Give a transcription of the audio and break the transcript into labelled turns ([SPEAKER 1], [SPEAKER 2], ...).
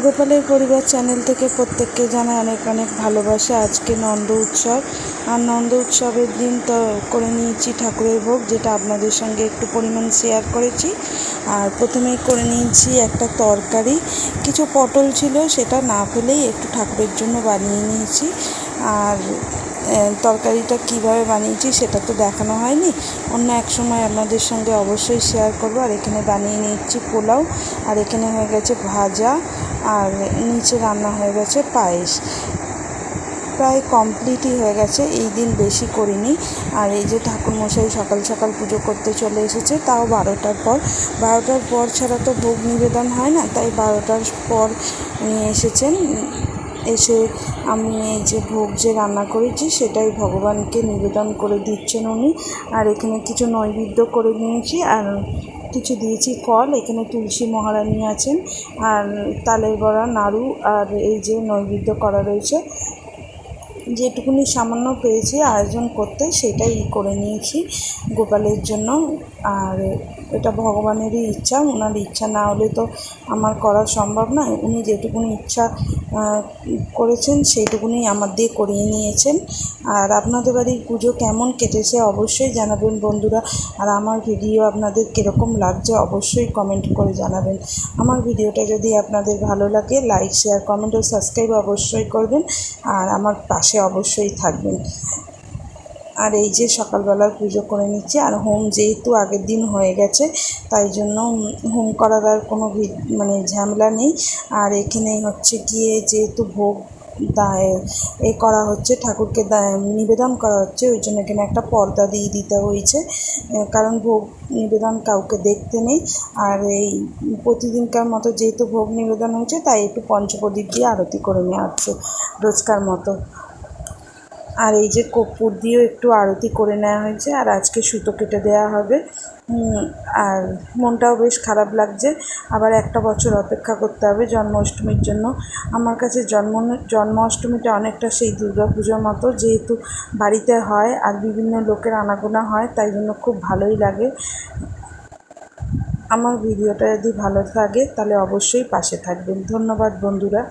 [SPEAKER 1] গোপালের পরিবার চ্যানেল থেকে প্রত্যেককে জানাই অনেক অনেক ভালোবাসা। আজকে নন্দ উৎসব, আর নন্দ উৎসবের দিন তো করে নিয়েছি ঠাকুরের ভোগ, যেটা আপনাদের সঙ্গে একটু পরিমাণ শেয়ার করেছি। আর প্রথমেই করে নিয়েছি একটা তরকারি, কিছু পটল ছিল সেটা না ফেলেই একটু ঠাকুরের জন্য বানিয়ে নিয়েছি। আর তরকারিটা কিভাবে বানিয়েছি সেটা তো দেখানো হয়নি, অন্য এক সময় আপনাদের সঙ্গে অবশ্যই শেয়ার করবো। আর এখানে বানিয়ে নিচ্ছি পোলাও, আর এখানে হয়ে গেছে ভাজা, আর নিচে রান্না হয়ে গেছে পায়েস। প্রায় কমপ্লিটই হয়ে গেছে, এই দিন বেশি করিনি। আর এই যে ঠাকুরমশাই সকাল সকাল পুজো করতে চলে এসেছে, তাও 12টার পর ছাড়া তো ভোগ নিবেদন হয় না, তাই 12টার পর নিয়ে এসেছেন। এসে আমি এই যে ভোগ যে রান্না করেছি সেটাই ভগবানকে নিবেদন করে দিচ্ছেন উনি। আর এখানে কিছু নৈবেদ্য করে নিয়েছি, আর কিছু দিয়েছি ফল। এখানে তুলসী মহারানী আছেন, আর তালের বড়া, নাড়ু, আর এই যে নৈবেদ্য করা রয়েছে। যেটুকুনি সামান্য পেয়েছি আয়োজন করতে, সেটাই করে নিয়েছি গোপালের জন্য। আর এটা ভগবানেরই ইচ্ছা, ওনার ইচ্ছা না হলে তো আমার করা সম্ভব নয়। উনি যেটুকুনি ইচ্ছা করেছেন সেইটুকুনি আমার দিয়ে করিয়ে নিয়েছেন। আর আপনাদের বাড়ির পুজো কেমন কেটেছে অবশ্যই জানাবেন বন্ধুরা। আর আমার ভিডিও আপনাদের কীরকম লাগছে অবশ্যই কমেন্ট করে জানাবেন। আমার ভিডিওটা যদি আপনাদের ভালো লাগে, লাইক, শেয়ার, কমেন্ট ও সাবস্ক্রাইব অবশ্যই করবেন, আর আমার পাশে অবশ্যই থাকবেন। আর এই যে সকালবেলার পুজো করে নিচ্ছি। আর হোম যেহেতু আগের দিন হয়ে গেছে, তাই জন্য হোম করার আর কোনো ঝামেলা নেই। আর এখানে হচ্ছে গিয়ে যেহেতু ভোগ করা হচ্ছে, ঠাকুরকে নিবেদন করা হচ্ছে, ওই জন্য এখানে একটা পর্দা দিয়ে দিতে হয়েছে, কারণ ভোগ নিবেদন কাউকে দেখতে নেই। আর এই প্রতিদিনকার মতো যেহেতু ভোগ নিবেদন হয়েছে, তাই একটু পঞ্চপ্রদীপ দিয়ে আরতি করে নেওয়া হচ্ছে রোজকার মতো। আর এই যে কর্পূর দিয়েও একটু আরতি করে নেওয়া হয়েছে। আর আজকে সুতো কেটে দেওয়া হবে। আর মনটাও বেশ খারাপ লাগছে, আবার একটা বছর অপেক্ষা করতে হবে জন্মাষ্টমীর জন্য। আমার কাছে জন্মাষ্টমীটা অনেকটা সেই দুর্গা পুজোর মতো, যেহেতু বাড়িতে হয় আর বিভিন্ন লোকের আনাগোনা হয়, তাই জন্য খুব ভালোই লাগে। আমার ভিডিওটা যদি ভালো লাগে তাহলে অবশ্যই পাশে থাকবেন। ধন্যবাদ বন্ধুরা।